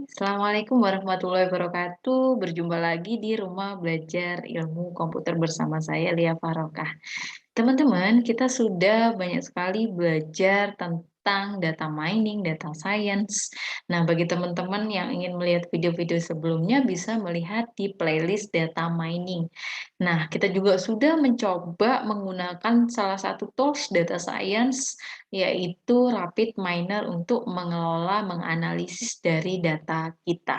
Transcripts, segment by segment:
Assalamualaikum warahmatullahi wabarakatuh. Berjumpa lagi di Rumah Belajar Ilmu Komputer bersama saya Lia Farokah. Teman-teman, kita sudah banyak sekali belajar tentang data mining, data science. Nah, bagi teman-teman yang ingin melihat video-video sebelumnya bisa melihat di playlist data mining. Nah, kita juga sudah mencoba menggunakan salah satu tools data science yaitu Rapid Miner untuk mengelola, menganalisis dari data kita.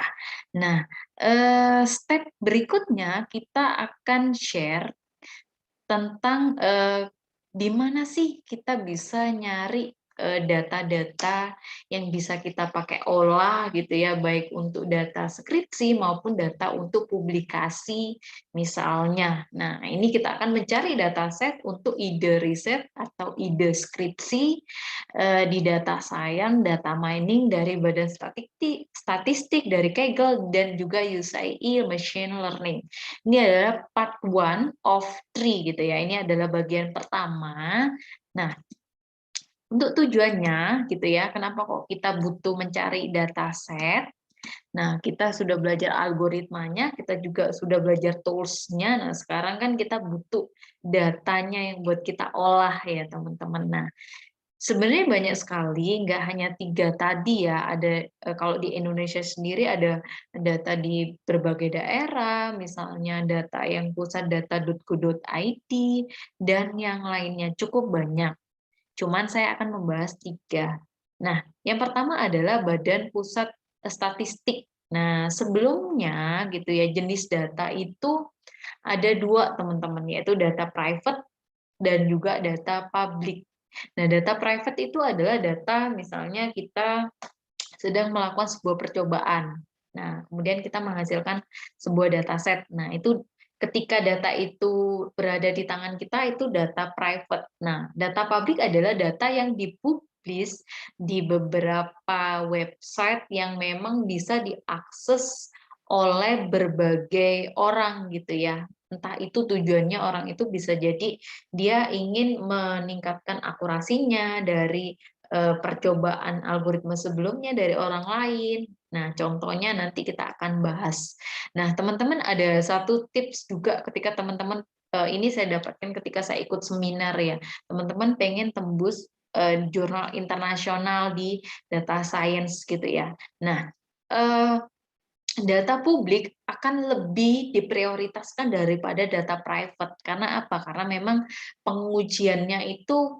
Nah, step berikutnya kita akan share tentang, di mana sih kita bisa nyari, data-data yang bisa kita pakai olah gitu ya, baik untuk data skripsi maupun data untuk publikasi misalnya. Nah, ini kita akan mencari dataset untuk ide riset atau ide skripsi, di data science, data mining dari Badan Statistik dari Kaggle dan juga USAID Machine Learning. Ini adalah part one of 3 gitu ya. Ini adalah bagian pertama. Nah, untuk tujuannya gitu ya, kenapa kok kita butuh mencari dataset? Nah, kita sudah belajar algoritmanya, kita juga sudah belajar tools-nya. Nah, sekarang kan kita butuh datanya yang buat kita olah ya, teman-teman. Nah, sebenarnya banyak sekali, nggak hanya 3 tadi ya, ada, kalau di Indonesia sendiri ada data di berbagai daerah, misalnya data yang pusat.data.go.id, dan yang lainnya, cukup banyak. Cuman saya akan membahas 3. Nah, yang pertama adalah Badan Pusat Statistik. Nah, sebelumnya gitu ya, jenis data itu ada 2 teman-teman, yaitu data private dan juga data public. Nah, data private itu adalah data misalnya kita sedang melakukan sebuah percobaan. Nah, kemudian kita menghasilkan sebuah dataset. Nah, itu ketika data itu berada di tangan kita itu data private. Nah, data public adalah data yang dipublish di beberapa website yang memang bisa diakses oleh berbagai orang gitu ya. Entah itu tujuannya orang itu bisa jadi dia ingin meningkatkan akurasinya dari percobaan algoritma sebelumnya dari orang lain. Nah, contohnya nanti kita akan bahas. Nah, teman-teman ada satu tips juga ketika teman-teman ini saya dapatkan ketika saya ikut seminar ya. Teman-teman pengen tembus jurnal internasional di data science gitu ya. Nah, eh, data publik akan lebih diprioritaskan daripada data private. Karena apa? Karena memang pengujiannya itu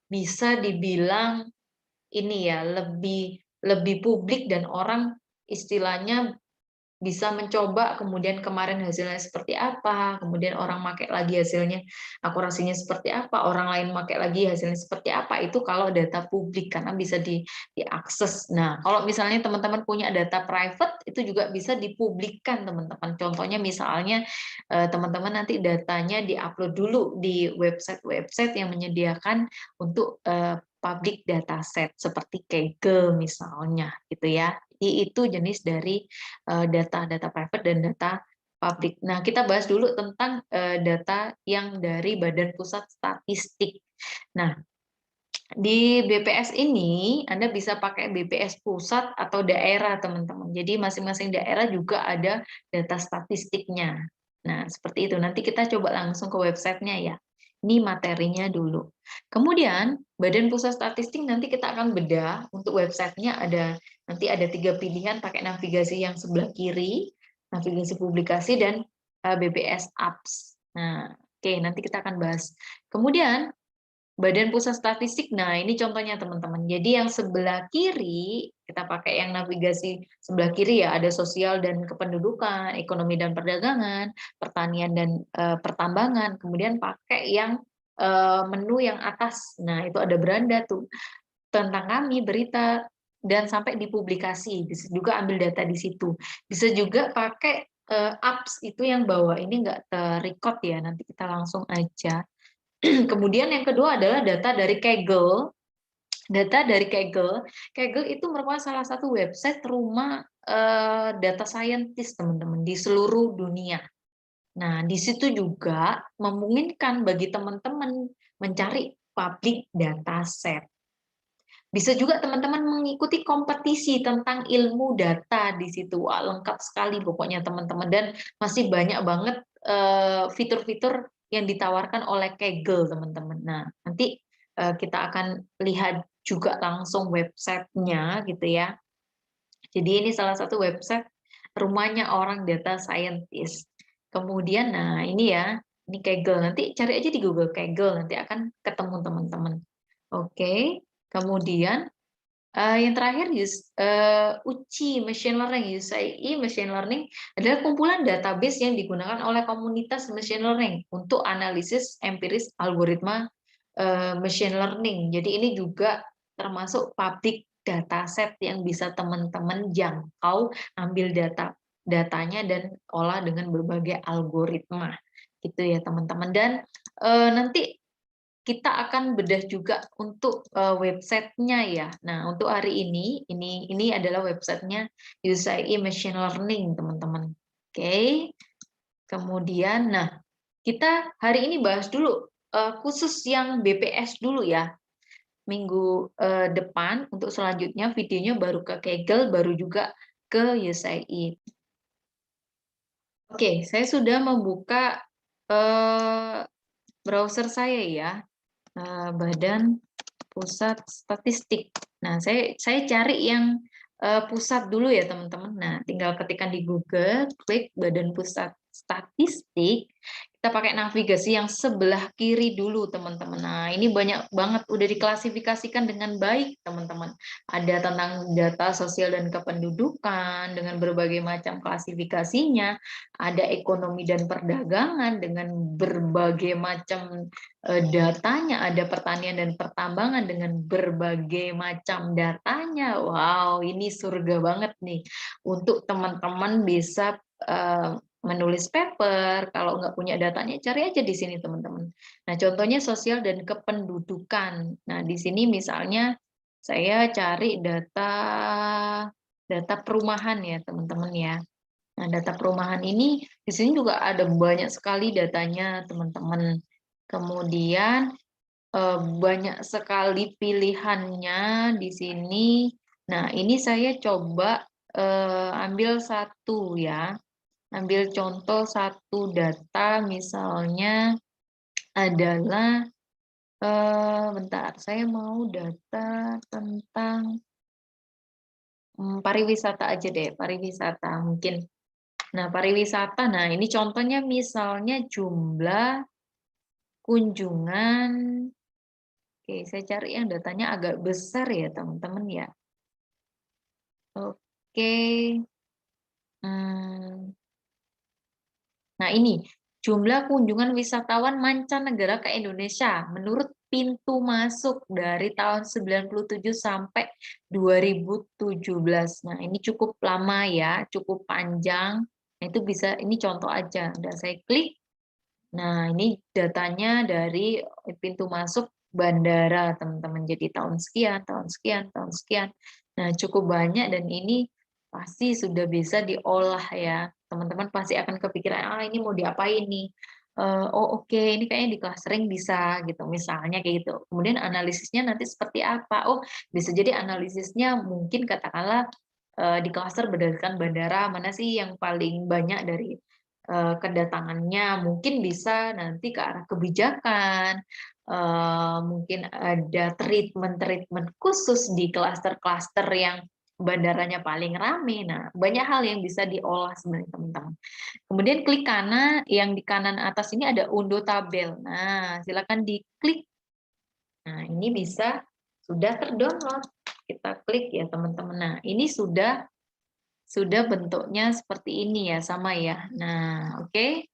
bisa dibilang ini ya lebih lebih publik dan orang istilahnya bisa mencoba, kemudian kemarin hasilnya seperti apa, kemudian orang pakai lagi hasilnya, akurasinya seperti apa, orang lain pakai lagi hasilnya seperti apa, itu kalau data publik karena bisa diakses. Nah, kalau misalnya teman-teman punya data private, itu juga bisa dipublikkan teman-teman. Contohnya misalnya teman-teman nanti datanya diupload dulu di website-website yang menyediakan untuk public dataset seperti Kaggle misalnya gitu ya. Jadi itu jenis dari data private dan data publik. Nah, kita bahas dulu tentang data yang dari Badan Pusat Statistik. Nah, di BPS ini Anda bisa pakai BPS pusat atau daerah, teman-teman. Jadi masing-masing daerah juga ada data statistiknya. Nah, seperti itu. Nanti kita coba langsung ke websitenya ya. Ini materinya dulu. Kemudian, Badan Pusat Statistik nanti kita akan bedah untuk websitenya nanti ada 3 pilihan pakai navigasi yang sebelah kiri, navigasi publikasi, dan BPS Apps. Nah, oke, nanti kita akan bahas. Kemudian, Badan Pusat Statistik, nah ini contohnya teman-teman. Jadi yang sebelah kiri, kita pakai yang navigasi sebelah kiri ya, ada sosial dan kependudukan, ekonomi dan perdagangan, pertanian dan pertambangan. Kemudian pakai yang menu yang atas, nah itu ada beranda tuh, tentang kami, berita, dan sampai di publikasi, bisa juga ambil data di situ. Bisa juga pakai apps itu yang bawah ini nggak ter-record ya, nanti kita langsung aja. Kemudian yang kedua adalah data dari Kaggle. Data dari Kaggle. Kaggle itu merupakan salah satu website rumah data scientist, teman-teman, di seluruh dunia. Nah, di situ juga memungkinkan bagi teman-teman mencari public data set. Bisa juga teman-teman mengikuti kompetisi tentang ilmu data di situ. Wah, lengkap sekali pokoknya teman-teman, dan masih banyak banget fitur-fitur yang ditawarkan oleh Kaggle teman-teman. Nah, nanti kita akan lihat juga langsung websitenya gitu ya. Jadi ini salah satu website rumahnya orang data scientist. Kemudian, nah ini ya, ini Kaggle. Nanti cari aja di Google Kaggle, nanti akan ketemu teman-teman. Oke, kemudian yang terakhir UCI Machine Learning. UCI Machine Learning adalah kumpulan database yang digunakan oleh komunitas machine learning untuk analisis empiris algoritma machine learning. Jadi ini juga termasuk public dataset yang bisa teman-teman jangkau, ambil datanya dan olah dengan berbagai algoritma gitu ya teman-teman. Dan nanti kita akan bedah juga untuk websitenya ya. Nah, untuk hari ini adalah websitenya UCI Machine Learning, teman-teman. Oke. Kemudian, nah, kita hari ini bahas dulu khusus yang BPS dulu ya. Minggu depan untuk selanjutnya videonya baru ke Kaggle, baru juga ke UCI. Oke, saya sudah membuka browser saya ya. Badan Pusat Statistik. Nah, saya cari yang pusat dulu ya, teman-teman. Nah, tinggal ketikkan di Google, klik Badan Pusat Statistik. Kita pakai navigasi yang sebelah kiri dulu, teman-teman. Nah, ini banyak banget udah diklasifikasikan dengan baik, teman-teman. Ada tentang data sosial dan kependudukan dengan berbagai macam klasifikasinya, ada ekonomi dan perdagangan dengan berbagai macam datanya, ada pertanian dan pertambangan dengan berbagai macam datanya. Wow, ini surga banget nih untuk teman-teman bisa menulis paper. Kalau nggak punya datanya, cari aja di sini teman-teman. Nah, contohnya sosial dan kependudukan. Nah, di sini misalnya saya cari data perumahan ya teman-teman ya. Nah, data perumahan ini di sini juga ada banyak sekali datanya teman-teman. Kemudian banyak sekali pilihannya di sini. Nah, ini saya coba ambil satu ya. Ambil contoh satu data misalnya adalah bentar, saya mau data tentang pariwisata aja deh, pariwisata mungkin. Nah, pariwisata, nah ini contohnya misalnya jumlah kunjungan. Oke, saya cari yang datanya agak besar ya, teman-teman ya. Oke. Hmm. Nah, ini jumlah kunjungan wisatawan mancanegara ke Indonesia menurut pintu masuk dari tahun 97 sampai 2017. Nah, ini cukup lama ya, cukup panjang. Nah, itu bisa, ini contoh aja. Udah saya klik. Nah, ini datanya dari pintu masuk bandara, teman-teman. Jadi tahun sekian, tahun sekian, tahun sekian. Nah, cukup banyak dan ini pasti sudah bisa diolah ya. Teman-teman pasti akan kepikiran, ah ini mau diapain nih? Oh oke, ini kayaknya di clustering bisa gitu, misalnya kayak gitu. Kemudian analisisnya nanti seperti apa? Oh, bisa jadi analisisnya mungkin katakanlah di cluster berdasarkan bandara mana sih yang paling banyak dari kedatangannya, mungkin bisa nanti ke arah kebijakan, mungkin ada treatment-treatment khusus di klaster-klaster yang bandaranya paling rame. Nah, banyak hal yang bisa diolah sebenarnya teman-teman. Kemudian klik kanan, yang di kanan atas ini ada unduh tabel. Nah, silakan diklik. Nah, ini bisa sudah terdownload. Kita klik ya teman-teman. Nah, ini sudah bentuknya seperti ini ya, sama ya. Nah, oke.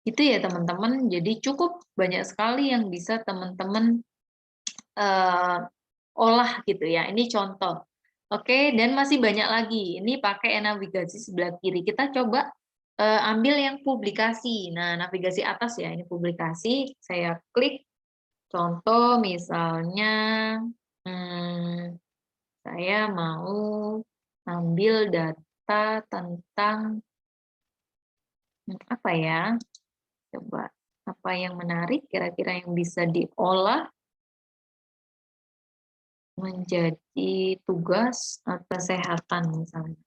Itu ya teman-teman. Jadi cukup banyak sekali yang bisa teman-teman olah gitu ya. Ini contoh. Oke, dan masih banyak lagi. Ini pakai navigasi sebelah kiri. Kita coba ambil yang publikasi. Nah, navigasi atas ya, ini publikasi. Saya klik contoh misalnya saya mau ambil data tentang apa ya? Coba apa yang menarik kira-kira yang bisa diolah. menjadi tugas kesehatan misalnya.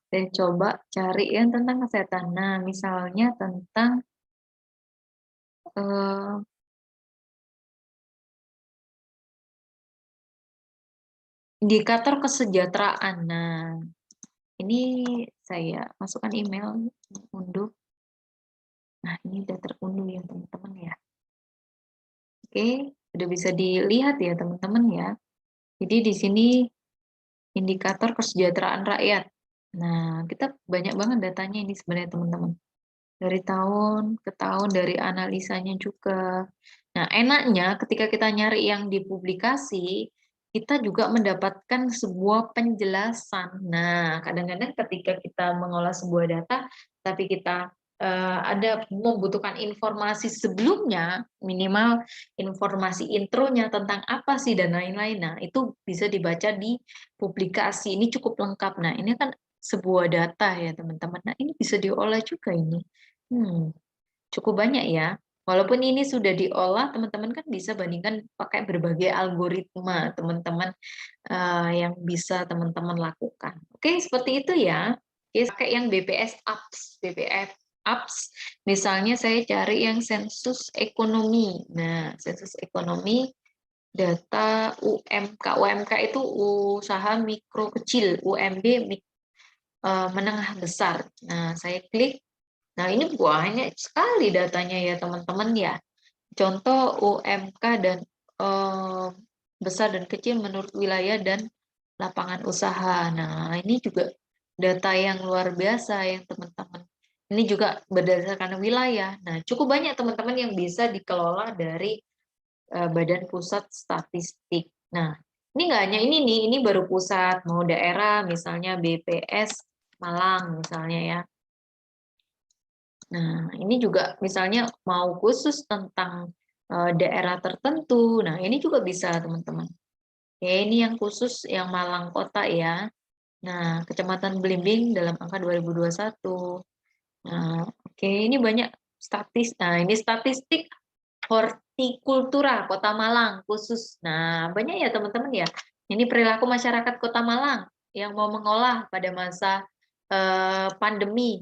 Saya coba cari yang tentang kesehatan. Nah, misalnya tentang eh, indikator kesejahteraan. Nah, ini saya masukkan email, unduh. Nah, ini udah terunduh ya teman-teman ya. Oke, udah bisa dilihat ya teman-teman ya. Jadi di sini indikator kesejahteraan rakyat. Nah, kita banyak banget datanya ini sebenarnya teman-teman. Dari tahun ke tahun, dari analisanya juga. Nah, enaknya ketika kita nyari yang dipublikasi, kita juga mendapatkan sebuah penjelasan. Nah, kadang-kadang ketika kita mengolah sebuah data, tapi kita ada membutuhkan informasi sebelumnya, minimal informasi intronya tentang apa sih dan lain-lain. Nah, itu bisa dibaca di publikasi. Ini cukup lengkap. Nah, ini kan sebuah data ya teman-teman. Nah, ini bisa diolah juga ini. Cukup banyak ya. Walaupun ini sudah diolah, teman-teman kan bisa bandingkan pakai berbagai algoritma teman-teman yang bisa teman-teman lakukan. Oke, seperti itu ya. Oke, pakai yang BPS Apps, BPF Apps. Misalnya saya cari yang sensus ekonomi. Nah, sensus ekonomi data UMK. UMK itu usaha mikro kecil, UMB menengah besar. Nah, saya klik. Nah, ini banyak sekali datanya ya teman-teman ya. Contoh UMK dan eh, besar dan kecil menurut wilayah dan lapangan usaha. Nah, ini juga data yang luar biasa yang teman-teman. Ini juga berdasarkan wilayah. Nah, cukup banyak teman-teman yang bisa dikelola dari Badan Pusat Statistik. Nah, ini nggak hanya ini nih, ini baru pusat, mau daerah misalnya BPS Malang misalnya ya. Nah, ini juga misalnya mau khusus tentang daerah tertentu. Nah, ini juga bisa, teman-teman. Oke, ini yang khusus yang Malang Kota ya. Nah, Kecamatan Belimbing dalam angka 2021. Nah, oke, ini banyak Nah, ini statistik hortikultura Kota Malang khusus. Nah, banyak ya, teman-teman ya. Ini perilaku masyarakat Kota Malang yang mau mengolah pada masa pandemi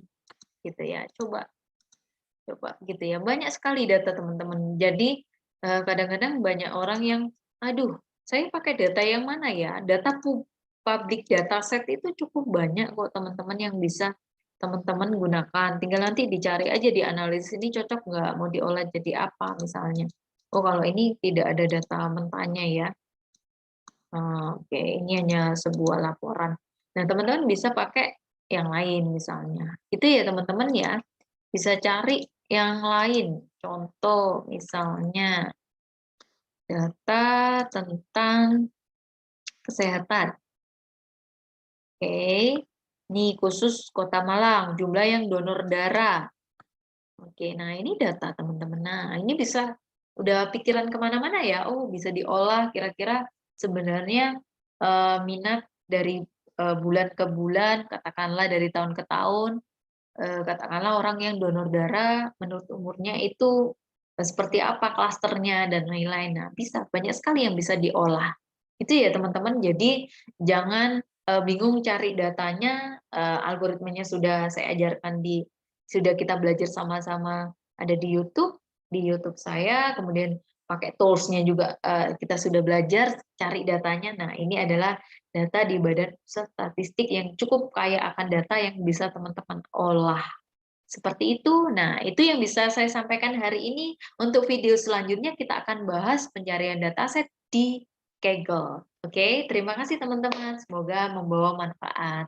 gitu ya. Coba gitu ya. Banyak sekali data teman-teman. Jadi kadang-kadang banyak orang yang, aduh, saya pakai data yang mana ya? Data public data set itu cukup banyak kok teman-teman yang bisa teman-teman gunakan. Tinggal nanti dicari aja di analisis ini cocok nggak mau diolah jadi apa misalnya. Oh kalau ini tidak ada data mentahnya ya. Oke, ini hanya sebuah laporan. Nah teman-teman bisa pakai yang lain misalnya. Itu ya teman-teman ya. Bisa cari yang lain. Contoh misalnya data tentang kesehatan. Oke, ini khusus Kota Malang, jumlah yang donor darah. Oke, nah ini data teman-teman. Nah, ini bisa udah pikiran kemana-mana ya. Oh, bisa diolah kira-kira sebenarnya minat dari bulan ke bulan, katakanlah dari tahun ke tahun, katakanlah orang yang donor darah menurut umurnya itu seperti apa klasternya dan lain-lain. Nah, bisa banyak sekali yang bisa diolah. Itu ya teman-teman. Jadi jangan bingung cari datanya, algoritmanya sudah saya ajarkan sudah kita belajar sama-sama ada di YouTube saya, kemudian pakai tools-nya juga kita sudah belajar cari datanya. Nah, ini adalah data di Badan Pusat Statistik yang cukup kaya akan data yang bisa teman-teman olah. Seperti itu. Nah, itu yang bisa saya sampaikan hari ini. Untuk video selanjutnya kita akan bahas pencarian dataset di Kaggle. Oke, terima kasih teman-teman. Semoga membawa manfaat.